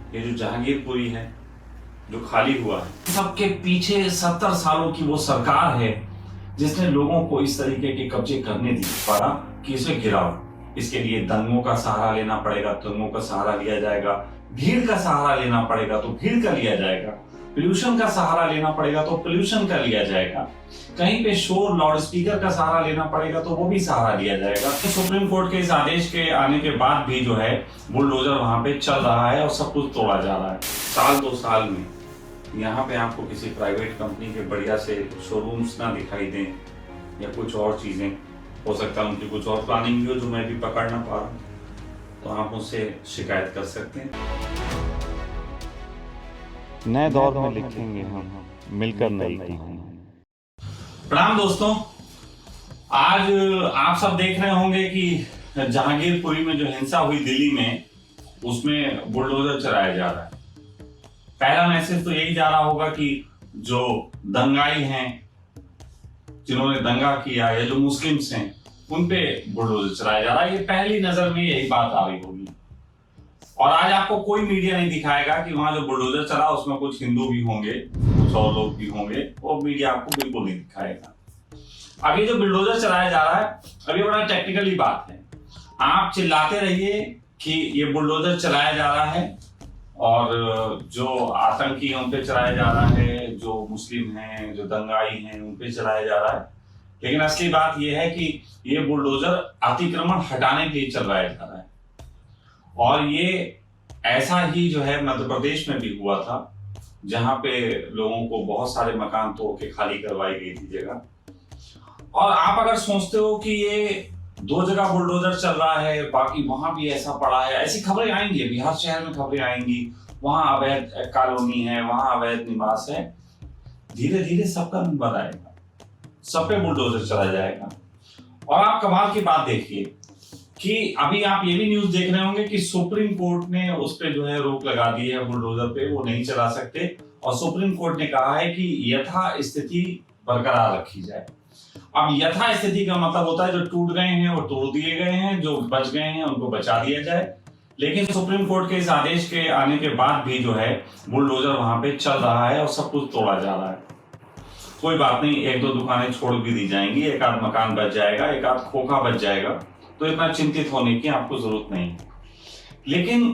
ये जो जहांगीरपुरी है जो खाली हुआ है, सबके पीछे 70 सालों की वो सरकार है जिसने लोगों को इस तरीके के कब्जे करने दी पारा कि इसे गिराओ। इसके लिए दंगों का सहारा लेना पड़ेगा, दंगों का सहारा लिया जाएगा, भीड़ का सहारा लेना पड़ेगा तो भीड़ का लिया जाएगा, पोल्यूशन का सहारा लेना पड़ेगा तो पोल्यूशन का लिया जाएगा, कहीं पे शोर लाउड स्पीकर का सहारा लेना पड़ेगा तो वो भी सहारा लिया जाएगा। तो सुप्रीम कोर्ट के इस आदेश के आने के बाद भी जो है बुलडोजर वहां पे चल रहा है और सब कुछ तोड़ा जा रहा है। साल 2 साल में यहाँ पे आपको किसी प्राइवेट कंपनी के बढ़िया से शोरूम्स ना दिखाई दें या कुछ और चीजें, हो सकता है उनकी कुछ और प्लानिंग भी हो जो मैं भी पकड़ ना पा रहा हूँ, तो आप मुझसे शिकायत कर सकते हैं। नए दौर में लिखेंगे हम मिलकर नई कहानी। प्रणाम दोस्तों, आज आप सब देख रहे होंगे कि जहांगीरपुरी में जो हिंसा हुई दिल्ली में, उसमें बुलडोजर चलाया जा रहा है। पहला मैसेज तो यही जा रहा होगा कि जो दंगाई हैं, जिन्होंने दंगा किया या जो मुस्लिम्स हैं, उन पे बुलडोजर चलाया जा रहा है। ये पहली नजर में यही बात आ रही होगी और आज आपको कोई मीडिया नहीं दिखाएगा कि वहां जो बुलडोजर चला उसमें कुछ हिंदू भी होंगे, कुछ और लोग भी होंगे, वो मीडिया आपको बिल्कुल नहीं दिखाएगा। अब ये जो बुलडोजर चलाया जा रहा है, अभी बड़ा टेक्निकली बात है। आप चिल्लाते रहिए कि ये बुलडोजर चलाया जा रहा है और जो आतंकी हैं उन पे चलाया जा रहा है, जो मुस्लिम हैं, जो दंगाई हैं, उन पे चलाया जा रहा है। लेकिन असली बात यह है कि ये बुलडोजर अतिक्रमण हटाने के लिए चलवाया जा रहा है और ये ऐसा ही जो है मध्य प्रदेश में भी हुआ था, जहां पे लोगों को बहुत सारे मकान तोड़ के खाली करवाई गई थी जगह। और आप अगर सोचते हो कि ये 2 जगह बुलडोजर चल रहा है, बाकी वहां भी ऐसा पड़ा है, ऐसी खबरें आएंगी, अभी हर शहर में खबरें आएंगी, वहां अवैध कॉलोनी है, वहां अवैध निवास है, धीरे धीरे सबका नंबर आएगा, सब पे बुलडोजर चला जाएगा। और आप कमाल की बात देखिए कि अभी आप ये भी न्यूज देख रहे होंगे कि सुप्रीम कोर्ट ने उस पे जो है रोक लगा दी है, बुलडोजर पे वो नहीं चला सकते और सुप्रीम कोर्ट ने कहा है कि यथा स्थिति बरकरार रखी जाए। अब यथा स्थिति का मतलब होता है जो टूट गए हैं वो तोड़ दिए गए हैं, जो बच गए हैं उनको बचा दिया जाए। लेकिन सुप्रीम कोर्ट के इस आदेश के आने के बाद भी जो है बुलडोजर वहां पे चल रहा है और सब कुछ तोड़ा जा रहा है। कोई बात नहीं, 1-2 दुकानें छोड़ भी दी जाएंगी, एक आध मकान बच जाएगा, एक आध खोखा बच जाएगा, तो इतना चिंतित होने की आपको जरूरत नहीं है। लेकिन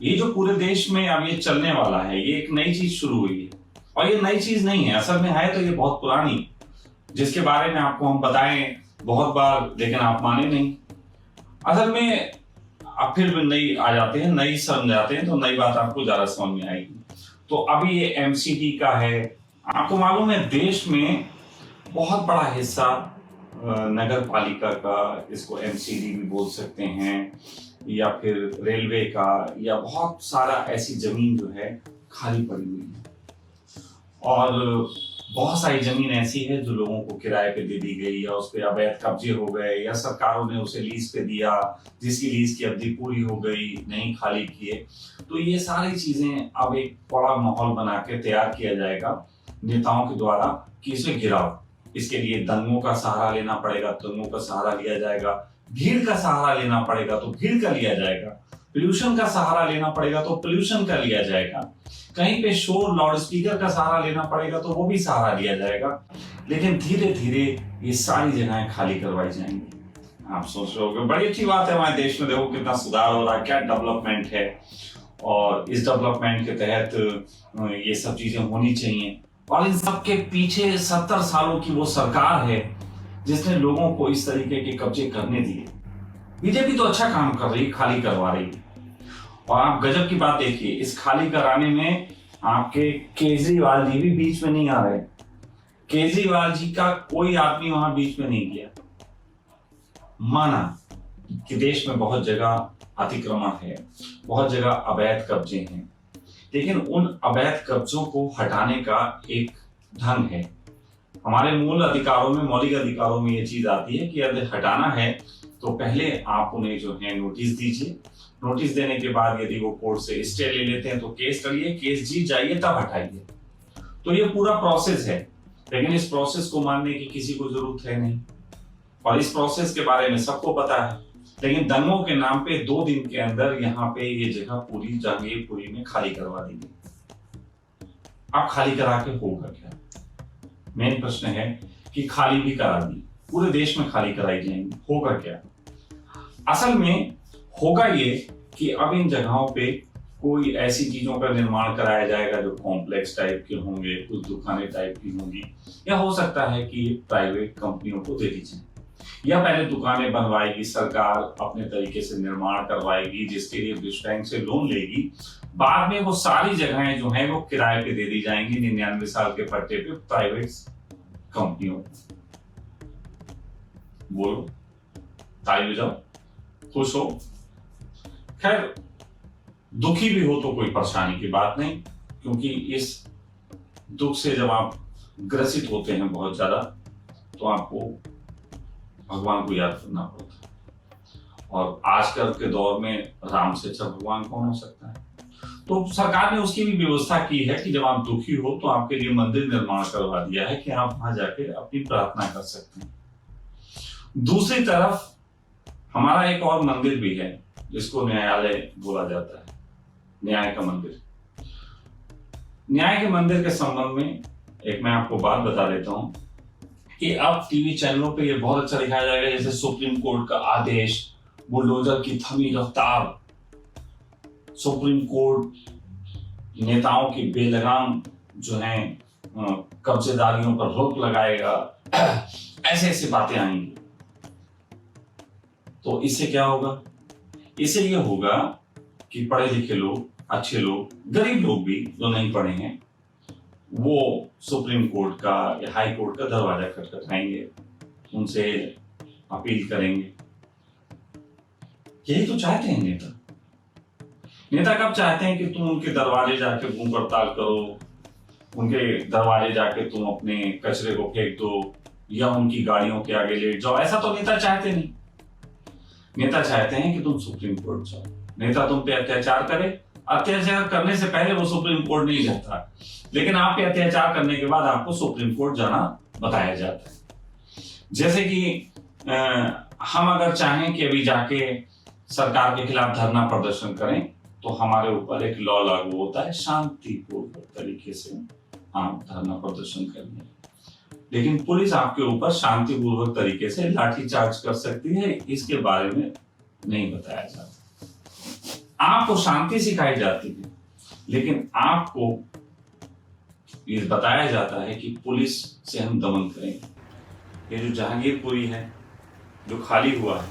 ये जो पूरे देश में अब ये चलने वाला है, ये एक नई चीज शुरू हुई है और ये नई चीज नहीं है, असल में है तो ये बहुत पुरानी, जिसके बारे में आपको हम बताएं बहुत बार, लेकिन आप माने नहीं। असल में अब फिर भी नई आ जाते हैं, नई समझ जाते हैं तो नई बात आपको ज्यादा समझ में आएगी। तो अभी ये एमसीडी का है। आपको मालूम है देश में बहुत बड़ा हिस्सा नगर पालिका का, इसको एमसीडी भी बोल सकते हैं, या फिर रेलवे का, या बहुत सारा ऐसी जमीन जो है खाली पड़ी हुई है और बहुत सारी जमीन ऐसी है जो लोगों को किराए पे दे दी गई, या उस पे अवैध कब्जे हो गए, या सरकारों ने उसे लीज पे दिया जिसकी लीज की अवधि पूरी हो गई, नहीं खाली किए। तो ये सारी चीजें अब एक बड़ा माहौल बना के तैयार किया जाएगा नेताओं के द्वारा कि इसे गिराओ। इसके लिए दंगों का सहारा लेना पड़ेगा, दंगों का सहारा लिया जाएगा, भीड़ का सहारा लेना पड़ेगा तो भीड़ का लिया जाएगा, पोल्यूशन का सहारा लेना पड़ेगा तो पोल्यूशन का लिया जाएगा, कहीं पे शोर लाउड स्पीकर का सहारा लेना पड़ेगा तो वो भी सहारा लिया जाएगा। लेकिन धीरे धीरे ये सारी जगहें खाली करवाई जाएंगी। आप सोच रहे होंगे बड़ी अच्छी बात है, हमारे देश में देखो कितना सुधार हो रहा है, क्या डेवलपमेंट है, और इस डेवलपमेंट के तहत ये सब चीजें होनी चाहिए। और इन सब के पीछे 70 सालों की वो सरकार है जिसने लोगों को इस तरीके के कब्जे करने दिए। बीजेपी तो अच्छा काम कर रही है, खाली करवा रही है। और आप गजब की बात देखिए, इस खाली कराने में आपके केजरीवाल जी भी बीच में नहीं आ रहे। केजरीवाल जी का कोई आदमी वहां बीच में नहीं गया। माना कि देश में बहुत जगह अतिक्रमण है, बहुत जगह अवैध कब्जे हैं, लेकिन उन अवैध कब्जों को हटाने का एक ढंग है। हमारे मूल अधिकारों में, मौलिक अधिकारों में ये चीज आती है कि यदि हटाना है तो पहले आप उन्हें जो है नोटिस दीजिए। नोटिस देने के बाद यदि वो कोर्ट से स्टे ले लेते हैं तो केस करिए, केस जीत जाइए तब हटाइए। तो ये पूरा प्रोसेस है, लेकिन इस प्रोसेस को मानने की किसी को जरूरत है नहीं और इस प्रोसेस के बारे में सबको पता है। लेकिन दंगों के नाम पे 2 दिन के अंदर यहाँ पे ये जगह पूरी जहांगीरपुरी में खाली करवा दी गई। अब खाली करा के होगा क्या? मेन प्रश्न है कि खाली भी करा दी, पूरे देश में खाली कराई जाएंगी, होगा क्या? असल में होगा ये कि अब इन जगहों पे कोई ऐसी चीजों का निर्माण कराया जाएगा जो कॉम्प्लेक्स टाइप के होंगे, कुछ दुकानें टाइप की होंगी, या हो सकता है कि प्राइवेट कंपनियों को दे दी जाए, या पहले दुकानें बनवाएगी सरकार, अपने तरीके से निर्माण करवाएगी, जिसके लिए विश्व बैंक से लोन लेगी। बाद में वो सारी जगहें जो हैं वो किराए पे दे दी जाएंगी 99 साल के पट्टे पे प्राइवेट कंपनियों को। बोलो, ताली बजाओ, खुश हो। खैर, दुखी भी हो तो कोई परेशानी की बात नहीं, क्योंकि इस दुख से जब आप ग्रसित होते हैं बहुत ज्यादा, तो आपको भगवान को याद करना पड़ता है। और आजकल के दौर में राम से अच्छा भगवान कौन हो सकता है? तो सरकार ने उसकी भी व्यवस्था की है कि जब आप दुखी हो तो आपके लिए मंदिर निर्माण करवा दिया है कि आप वहां जाके अपनी प्रार्थना कर सकते हैं। दूसरी तरफ हमारा एक और मंदिर भी है जिसको न्यायालय बोला जाता है, न्याय का मंदिर। न्याय के मंदिर के संबंध में एक मैं आपको बात बता देता हूं कि अब टीवी चैनलों पे ये बहुत अच्छा दिखाया जाएगा, जैसे सुप्रीम कोर्ट का आदेश, बुलडोजर की थमी रफ्तार, सुप्रीम कोर्ट नेताओं की बेलगाम जो है कब्जेदारियों पर रोक लगाएगा, ऐसे ऐसी बातें आएंगी। तो इससे क्या होगा? इससे ये होगा कि पढ़े लिखे लोग, अच्छे लोग, गरीब लोग भी जो नहीं पढ़े हैं, वो सुप्रीम कोर्ट का या हाई कोर्ट का दरवाजा खटखटाएंगे, उनसे अपील करेंगे। यही तो चाहते हैं नेता। नेता कब चाहते हैं कि तुम उनके दरवाजे जाके बूम हड़ताल करो, उनके दरवाजे जाके तुम अपने कचरे को फेंक दो, या उनकी गाड़ियों के आगे लेट जाओ? ऐसा तो नेता चाहते नहीं। नेता चाहते हैं कि तुम सुप्रीम कोर्ट जाओ, नेता तुम पे अत्याचार करे। अत्याचार करने से पहले वो सुप्रीम कोर्ट नहीं जाता, लेकिन आप पे अत्याचार करने के बाद आपको सुप्रीम कोर्ट जाना बताया जाता है। जैसे कि हम अगर चाहें कि अभी जाके सरकार के खिलाफ धरना प्रदर्शन करें, तो हमारे ऊपर एक लॉ लागू होता है, शांतिपूर्वक तरीके से आप धरना प्रदर्शन करेंगे, लेकिन पुलिस आपके ऊपर शांतिपूर्वक तरीके से लाठीचार्ज कर सकती है, इसके बारे में नहीं बताया जाता। आपको शांति सिखाई जाती है, लेकिन आपको ये बताया जाता है कि पुलिस से हम दमन करेंगे। ये जो जहांगीरपुरी है, जो खाली हुआ है,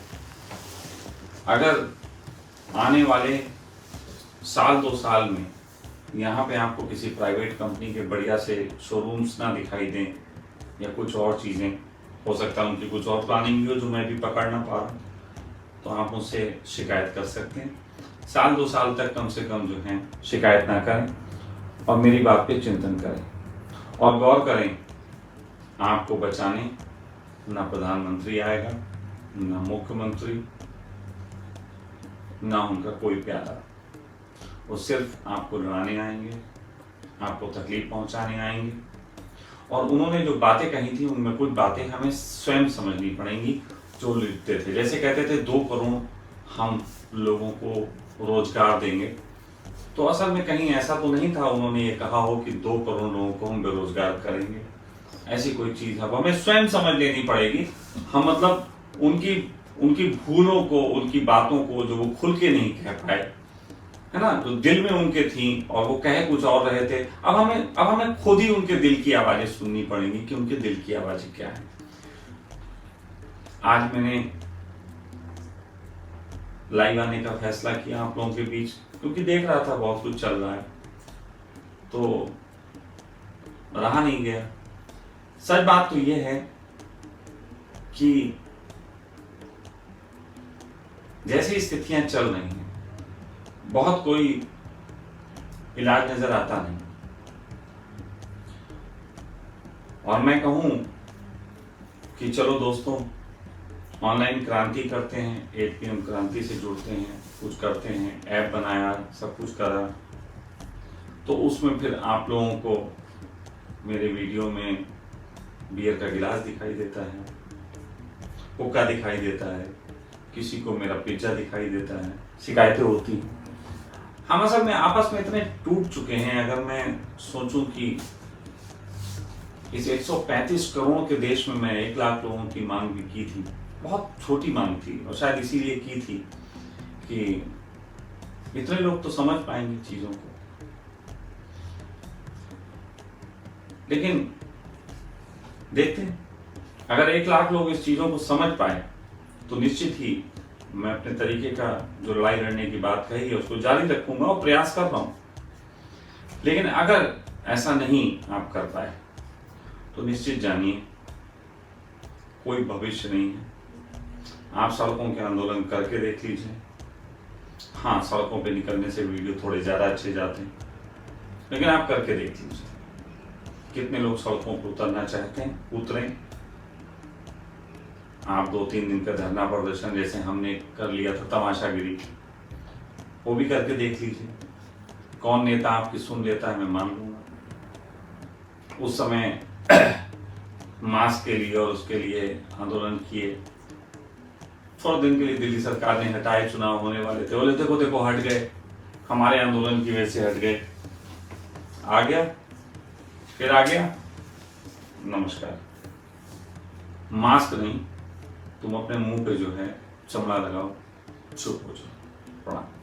अगर आने वाले साल 2 साल में यहाँ पे आपको किसी प्राइवेट कंपनी के बढ़िया से शोरूम्स ना दिखाई दें, या कुछ और चीज़ें, हो सकता है उनकी कुछ और प्लानिंग भी हो जो मैं भी पकड़ ना पा रहा, तो आप मुझसे शिकायत कर सकते हैं। साल 2 साल तक कम से कम जो है शिकायत ना करें, और मेरी बात पे चिंतन करें और गौर करें। आपको बचाने ना प्रधानमंत्री आएगा, ना मुख्यमंत्री, ना उनका कोई प्यारा, वो सिर्फ आपको लड़ाने आएंगे, आपको तकलीफ पहुंचाने आएंगे। और उन्होंने जो बातें कही थी, उनमें कुछ बातें हमें स्वयं समझनी पड़ेंगी। जो लिखते थे, जैसे कहते थे 2 करोड़ हम लोगों को रोजगार देंगे, तो असल में कहीं ऐसा तो नहीं था उन्होंने ये कहा हो कि 2 करोड़ लोगों को हम बेरोजगार करेंगे। ऐसी कोई चीज अब हमें स्वयं समझ लेनी पड़ेगी। हम मतलब उनकी भूलों को, उनकी बातों को जो वो खुल के नहीं कह पाए, है ना, जो दिल में उनके थी और वो कहे कुछ और रहे थे, अब हमें खुद ही उनके दिल की आवाजें सुननी पड़ेंगी कि उनके दिल की आवाजें क्या है। आज मैंने लाइव आने का फैसला किया आप लोगों के बीच, क्योंकि देख रहा था बहुत कुछ चल रहा है, तो रहा नहीं गया। सच बात तो यह है कि जैसी स्थितियां चल रही हैं, बहुत कोई इलाज नजर आता नहीं। और मैं कहूं कि चलो दोस्तों, ऑनलाइन क्रांति करते हैं, 8 PM क्रांति से जुड़ते हैं, कुछ करते हैं, ऐप बनाया, सब कुछ करा, तो उसमें फिर आप लोगों को मेरे वीडियो में बियर का गिलास दिखाई देता है, हुक्का दिखाई देता है, किसी को मेरा पिज्जा दिखाई देता है, शिकायतें होती हैं। हम असल में आपस में इतने टूट चुके हैं। अगर मैं सोचूं कि इस 135 करोड़ के देश में मैं 1 लाख लोगों की मांग भी की थी, बहुत छोटी मांग थी, और शायद इसीलिए की थी कि इतने लोग तो समझ पाएंगे चीजों को। लेकिन देखते हैं, अगर 1 लाख लोग इस चीजों को समझ पाए तो निश्चित ही मैं अपने तरीके का जो लड़ाई लड़ने की बात कही है उसको जारी रखूंगा और प्रयास कर रहा हूं। लेकिन अगर ऐसा नहीं आप कर पाए तो निश्चित जानिए कोई भविष्य नहीं है। आप सड़कों के आंदोलन करके देख लीजिए। हाँ, सड़कों पे निकलने से वीडियो थोड़े ज्यादा अच्छे जाते हैं, लेकिन आप करके देख लीजिए कितने लोग सड़कों पर उतरना चाहते हैं, उतरें। आप 2-3 दिन का धरना प्रदर्शन जैसे हमने कर लिया था, तमाशागिरी, वो भी करके देख लीजिए। कौन नेता आपकी सुन लेता है मैं मान लूंगा। उस समय मास्क के लिए और उसके लिए आंदोलन किए, थोड़े दिन के लिए दिल्ली सरकार ने हटाए, चुनाव होने वाले थे, बोले देखो देखो हट गए, हमारे आंदोलन की वजह से हट गए। आ गया, फिर आ गया, नमस्कार। मास्क नहीं, तुम अपने मुंह पे जो है चमड़ा लगाओ, चुप हो जाओ। प्रणाम।